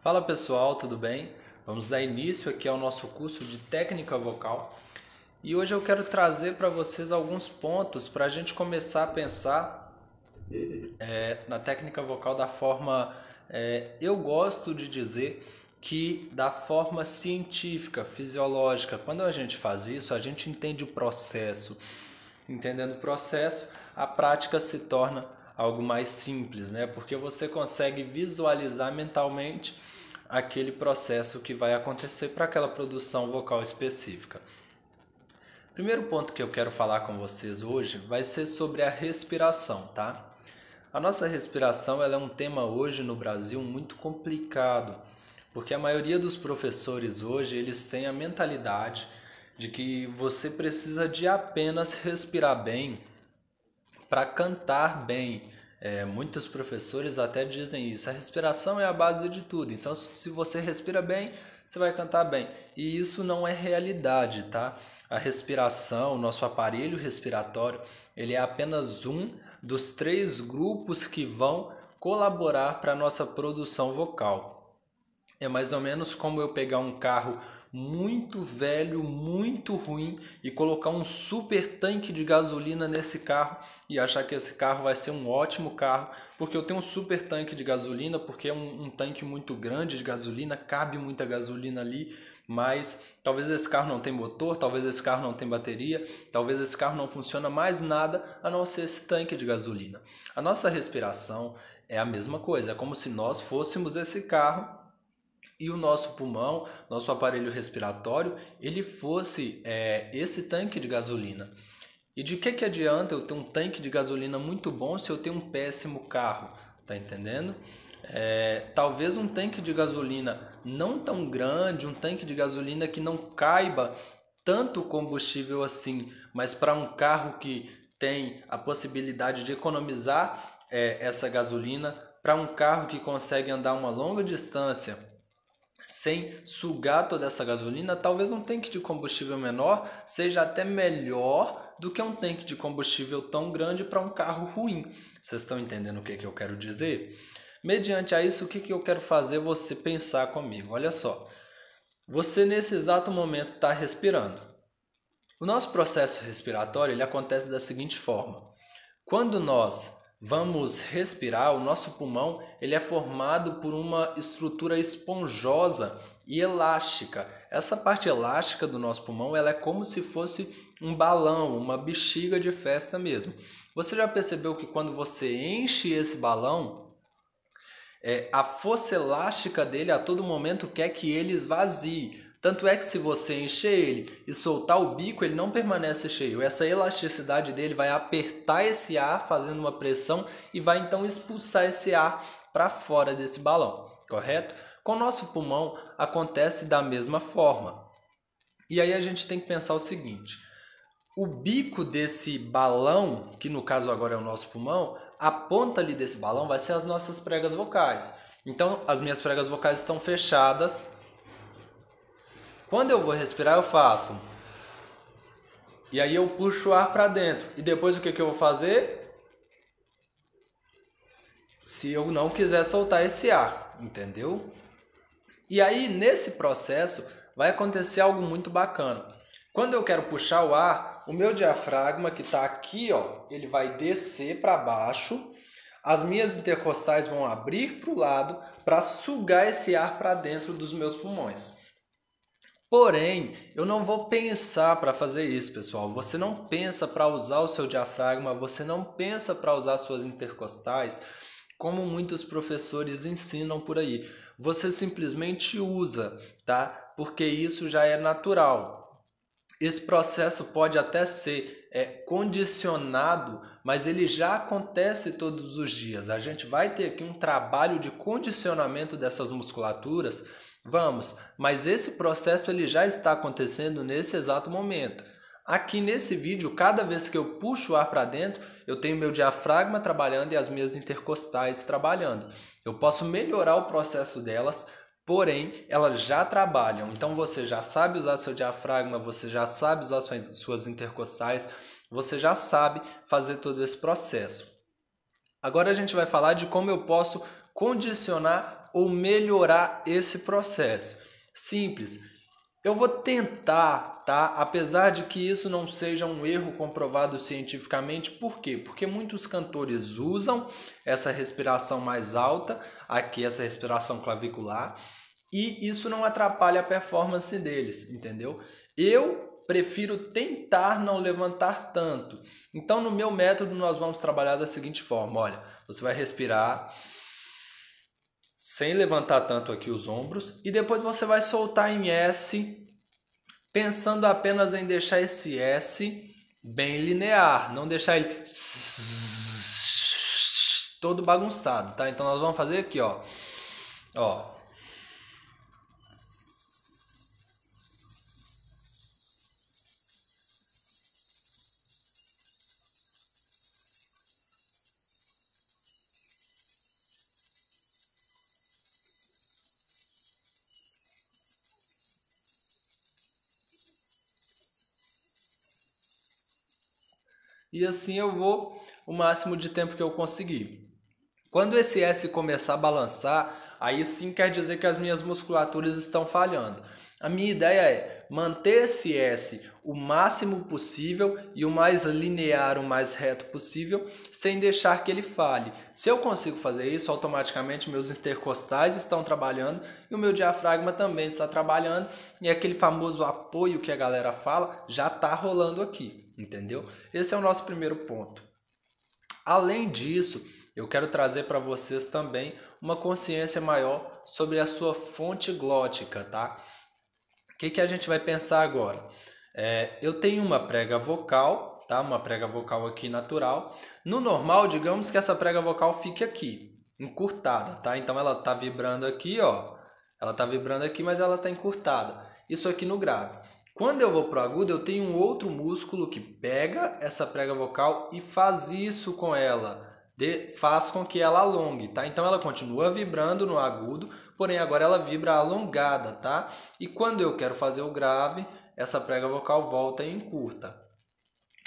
Fala pessoal, tudo bem? Vamos dar início aqui ao nosso curso de técnica vocal e hoje eu quero trazer para vocês alguns pontos para a gente começar a pensar na técnica vocal da forma, eu gosto de dizer que da forma científica, fisiológica. Quando a gente faz isso, a gente entende o processo. Entendendo o processo, a prática se torna algo mais simples, né? Porque você consegue visualizar mentalmente aquele processo que vai acontecer para aquela produção vocal específica. Primeiro ponto que eu quero falar com vocês hoje vai ser sobre a respiração, tá? A nossa respiração ela é um tema hoje no Brasil muito complicado, porque a maioria dos professores hoje eles têm a mentalidade de que você precisa de apenas respirar bem para cantar bem. Muitos professores até dizem isso. A respiração é a base de tudo. Então, se você respira bem, você vai cantar bem. E isso não é realidade, tá? A respiração, nosso aparelho respiratório, ele é apenas um dos 3 grupos que vão colaborar para a nossa produção vocal. É mais ou menos como eu pegar um carro muito velho, muito ruim e colocar um super tanque de gasolina nesse carro e achar que esse carro vai ser um ótimo carro porque eu tenho um super tanque de gasolina, porque é um tanque muito grande de gasolina, cabe muita gasolina ali, mas talvez esse carro não tenha motor, talvez esse carro não tenha bateria, talvez esse carro não funcione mais nada a não ser esse tanque de gasolina. A nossa respiração é a mesma coisa, é como se nós fôssemos esse carro e o nosso pulmão, nosso aparelho respiratório, ele fosse esse tanque de gasolina. E de que adianta eu ter um tanque de gasolina muito bom se eu tenho um péssimo carro? Tá entendendo? Talvez um tanque de gasolina não tão grande, um tanque de gasolina que não caiba tanto combustível assim, mas para um carro que tem a possibilidade de economizar essa gasolina, para um carro que consegue andar uma longa distância sem sugar toda essa gasolina, talvez um tanque de combustível menor seja até melhor do que um tanque de combustível tão grande para um carro ruim. Vocês estão entendendo o que eu quero dizer? Mediante a isso, o que eu quero fazer você pensar comigo? Olha só, você nesse exato momento está respirando. O nosso processo respiratório ele acontece da seguinte forma. Quando nós vamos respirar, o nosso pulmão ele é formado por uma estrutura esponjosa e elástica. Essa parte elástica do nosso pulmão ela é como se fosse um balão, uma bexiga de festa mesmo. Você já percebeu que quando você enche esse balão, a força elástica dele a todo momento quer que ele esvazie. Tanto é que se você encher ele e soltar o bico, ele não permanece cheio. Essa elasticidade dele vai apertar esse ar, fazendo uma pressão, e vai então expulsar esse ar para fora desse balão, correto? Com o nosso pulmão acontece da mesma forma. E aí a gente tem que pensar o seguinte, o bico desse balão, que no caso agora é o nosso pulmão, a ponta ali desse balão vai ser as nossas pregas vocais. Então as minhas pregas vocais estão fechadas. Quando eu vou respirar, eu faço. E aí eu puxo o ar para dentro. E depois o que eu vou fazer? Se eu não quiser soltar esse ar, entendeu? E aí nesse processo vai acontecer algo muito bacana. Quando eu quero puxar o ar, o meu diafragma que está aqui, ó, ele vai descer para baixo. As minhas intercostais vão abrir para o lado para sugar esse ar para dentro dos meus pulmões. Porém, eu não vou pensar para fazer isso, pessoal. Você não pensa para usar o seu diafragma, você não pensa para usar suas intercostais, como muitos professores ensinam por aí. Você simplesmente usa, tá? Porque isso já é natural. Esse processo pode até ser condicionado, mas ele já acontece todos os dias. A gente vai ter aqui um trabalho de condicionamento dessas musculaturas. Vamos, mas esse processo ele já está acontecendo nesse exato momento. Aqui nesse vídeo, cada vez que eu puxo o ar para dentro, eu tenho meu diafragma trabalhando e as minhas intercostais trabalhando. Eu posso melhorar o processo delas, porém elas já trabalham. Então você já sabe usar seu diafragma, você já sabe usar suas intercostais, você já sabe fazer todo esse processo. Agora a gente vai falar de como eu posso condicionar ou melhorar esse processo? Simples. Eu vou tentar, tá? Apesar de que isso não seja um erro comprovado cientificamente, por quê? Porque muitos cantores usam essa respiração mais alta, aqui essa respiração clavicular, e isso não atrapalha a performance deles, entendeu? Eu prefiro tentar não levantar tanto. Então, no meu método, nós vamos trabalhar da seguinte forma, olha, você vai respirar sem levantar tanto aqui os ombros, e depois você vai soltar em S, pensando apenas em deixar esse S bem linear, não deixar ele todo bagunçado, tá? Então nós vamos fazer aqui, ó. E assim eu vou o máximo de tempo que eu conseguir. Quando esse S começar a balançar, aí sim quer dizer que as minhas musculaturas estão falhando. A minha ideia é manter esse S o máximo possível e o mais linear, o mais reto possível, sem deixar que ele falhe. Se eu consigo fazer isso, automaticamente meus intercostais estão trabalhando e o meu diafragma também está trabalhando, e aquele famoso apoio que a galera fala já está rolando aqui, entendeu? Esse é o nosso primeiro ponto. Além disso, eu quero trazer para vocês também uma consciência maior sobre a sua fonte glótica, tá? O que a gente vai pensar agora? Eu tenho uma prega vocal, tá? Uma prega vocal aqui natural. No normal, digamos que essa prega vocal fique aqui, encurtada, tá? Então ela tá vibrando aqui, ó. Ela tá vibrando aqui, mas ela tá encurtada. Isso aqui no grave. Quando eu vou pro agudo, eu tenho um outro músculo que pega essa prega vocal e faz isso com ela. Faz com que ela alongue, tá? Então ela continua vibrando no agudo, porém agora ela vibra alongada, tá? E quando eu quero fazer o grave, essa prega vocal volta e encurta.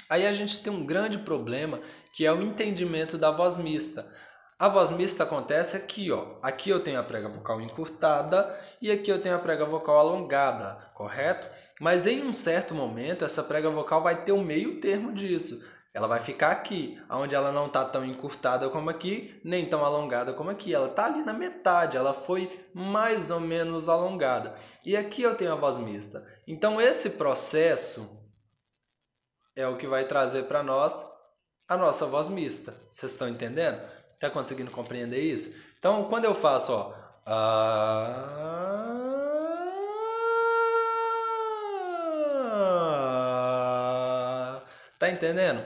Aí a gente tem um grande problema, que é o entendimento da voz mista. A voz mista acontece aqui, ó. Aqui eu tenho a prega vocal encurtada e aqui eu tenho a prega vocal alongada, correto? Mas em um certo momento, essa prega vocal vai ter um meio termo disso. Ela vai ficar aqui, onde ela não está tão encurtada como aqui, nem tão alongada como aqui. Ela está ali na metade, ela foi mais ou menos alongada. E aqui eu tenho a voz mista. Então esse processo é o que vai trazer para nós a nossa voz mista. Vocês estão entendendo? Está conseguindo compreender isso? Então quando eu faço, ó... Tá entendendo?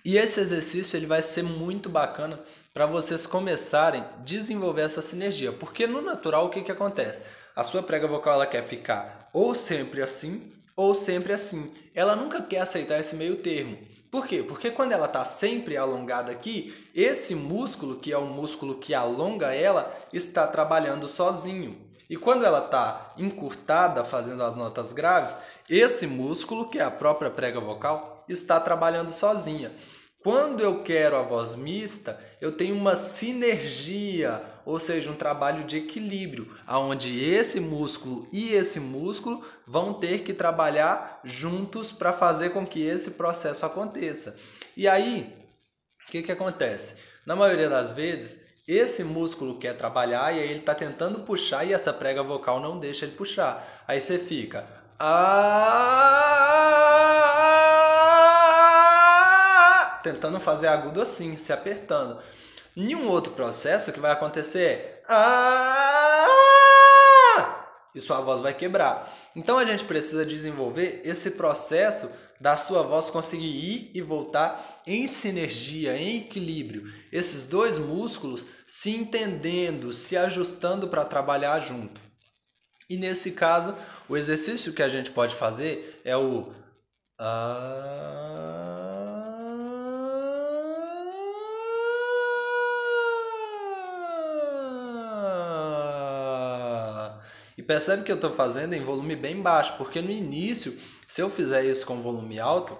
E esse exercício ele vai ser muito bacana para vocês começarem a desenvolver essa sinergia. Porque no natural o que acontece? A sua prega vocal ela quer ficar ou sempre assim ou sempre assim. Ela nunca quer aceitar esse meio termo. Por quê? Porque quando ela está sempre alongada aqui, esse músculo, que é o músculo que alonga ela, está trabalhando sozinho. E quando ela está encurtada, fazendo as notas graves, esse músculo, que é a própria prega vocal, está trabalhando sozinha. Quando eu quero a voz mista, eu tenho uma sinergia, ou seja, um trabalho de equilíbrio, onde esse músculo e esse músculo vão ter que trabalhar juntos para fazer com que esse processo aconteça. E aí, o que acontece? Na maioria das vezes, esse músculo quer trabalhar e aí ele está tentando puxar e essa prega vocal não deixa ele puxar. Aí você fica... tentando fazer agudo assim, se apertando. Em um outro processo que vai acontecer e sua voz vai quebrar. Então a gente precisa desenvolver esse processo da sua voz conseguir ir e voltar em sinergia, em equilíbrio. Esses dois músculos se entendendo, se ajustando para trabalhar junto. E nesse caso, o exercício que a gente pode fazer é o E percebe que eu estou fazendo em volume bem baixo, porque no início, se eu fizer isso com volume alto,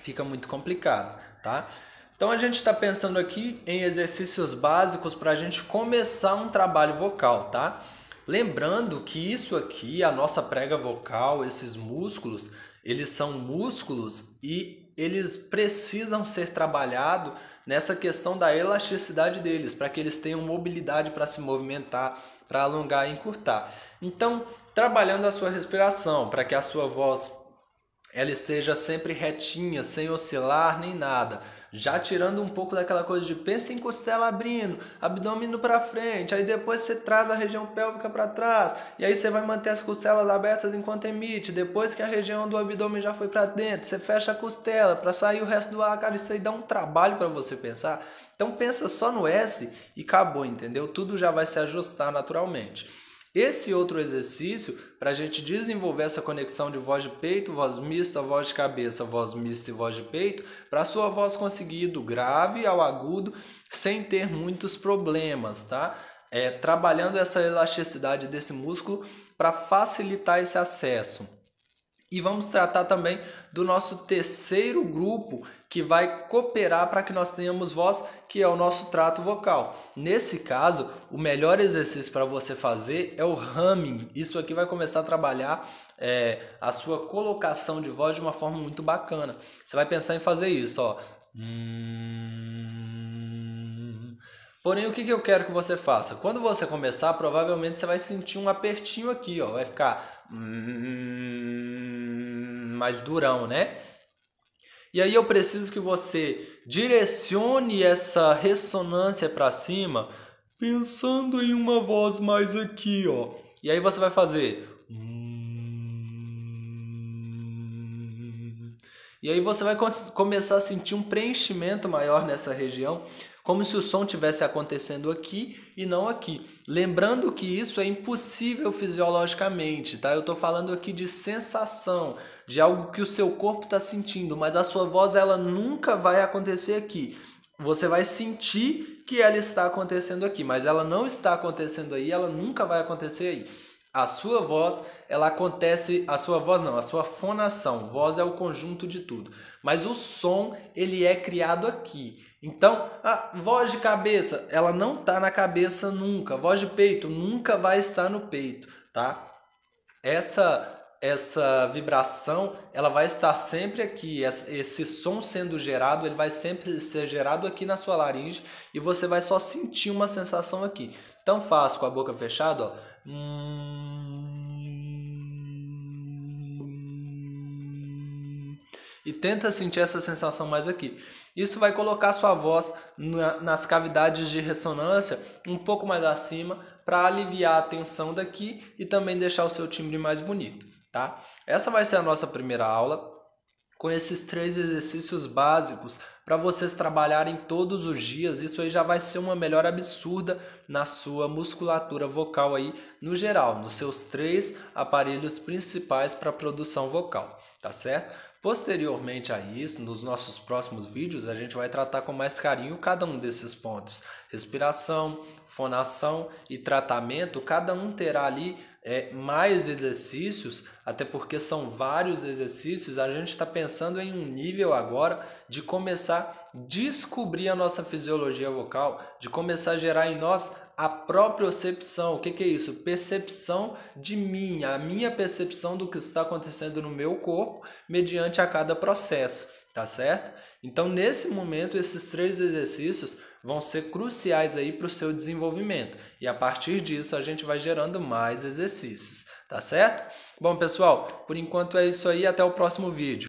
fica muito complicado, tá? Então a gente está pensando aqui em exercícios básicos para a gente começar um trabalho vocal, tá? Lembrando que isso aqui, a nossa prega vocal, esses músculos, eles são músculos e eles precisam ser trabalhados nessa questão da elasticidade deles, para que eles tenham mobilidade para se movimentar, para alongar e encurtar. Então, trabalhando a sua respiração, para que a sua voz ela esteja sempre retinha, sem oscilar nem nada. Já tirando um pouco daquela coisa de pensa em costela abrindo, abdômen indo para frente, aí depois você traz a região pélvica para trás, e aí você vai manter as costelas abertas enquanto emite. Depois que a região do abdômen já foi para dentro, você fecha a costela para sair o resto do ar. Cara, isso aí dá um trabalho para você pensar. Então pensa só no S e acabou, entendeu? Tudo já vai se ajustar naturalmente. Esse outro exercício, para a gente desenvolver essa conexão de voz de peito, voz mista, voz de cabeça, voz mista e voz de peito, para a sua voz conseguir ir do grave ao agudo sem ter muitos problemas, tá? Trabalhando essa elasticidade desse músculo para facilitar esse acesso. E vamos tratar também do nosso terceiro grupo que vai cooperar para que nós tenhamos voz, que é o nosso trato vocal. Nesse caso, o melhor exercício para você fazer é o humming. Isso aqui vai começar a trabalhar a sua colocação de voz de uma forma muito bacana. Você vai pensar em fazer isso, ó. Porém, o que eu quero que você faça? Quando você começar, provavelmente você vai sentir um apertinho aqui, ó. Vai ficar mais durão, né? E aí eu preciso que você direcione essa ressonância para cima, pensando em uma voz mais aqui, ó. E aí você vai fazer. E aí você vai começar a sentir um preenchimento maior nessa região, como se o som estivesse acontecendo aqui e não aqui. Lembrando que isso é impossível fisiologicamente, tá? Eu estou falando aqui de sensação, de algo que o seu corpo está sentindo, mas a sua voz ela nunca vai acontecer aqui. Você vai sentir que ela está acontecendo aqui, mas ela não está acontecendo aí, ela nunca vai acontecer aí. A sua voz, ela acontece, a sua voz não, a sua fonação, voz é o conjunto de tudo, mas o som, ele é criado aqui. Então, a voz de cabeça, ela não está na cabeça nunca, a voz de peito nunca vai estar no peito, tá? Essa vibração, ela vai estar sempre aqui, esse som sendo gerado, ele vai sempre ser gerado aqui na sua laringe e você vai só sentir uma sensação aqui. Então faço com a boca fechada, ó. E tenta sentir essa sensação mais aqui. Isso vai colocar sua voz nas cavidades de ressonância um pouco mais acima para aliviar a tensão daqui e também deixar o seu timbre mais bonito, tá? Essa vai ser a nossa primeira aula com esses 3 exercícios básicos para vocês trabalharem todos os dias. Isso aí já vai ser uma melhora absurda na sua musculatura vocal aí no geral, nos seus 3 aparelhos principais para produção vocal, tá certo? Posteriormente a isso, nos nossos próximos vídeos, a gente vai tratar com mais carinho cada um desses pontos. Respiração, fonação e tratamento, cada um terá ali mais exercícios, até porque são vários exercícios. A gente está pensando em um nível agora de começar a descobrir a nossa fisiologia vocal, de começar a gerar em nós a propriocepção. O que é isso? Percepção de mim, a minha percepção do que está acontecendo no meu corpo mediante a cada processo, tá certo? Então, nesse momento, esses 3 exercícios vão ser cruciais aí para o seu desenvolvimento. E a partir disso, a gente vai gerando mais exercícios, tá certo? Bom, pessoal, por enquanto é isso aí. Até o próximo vídeo.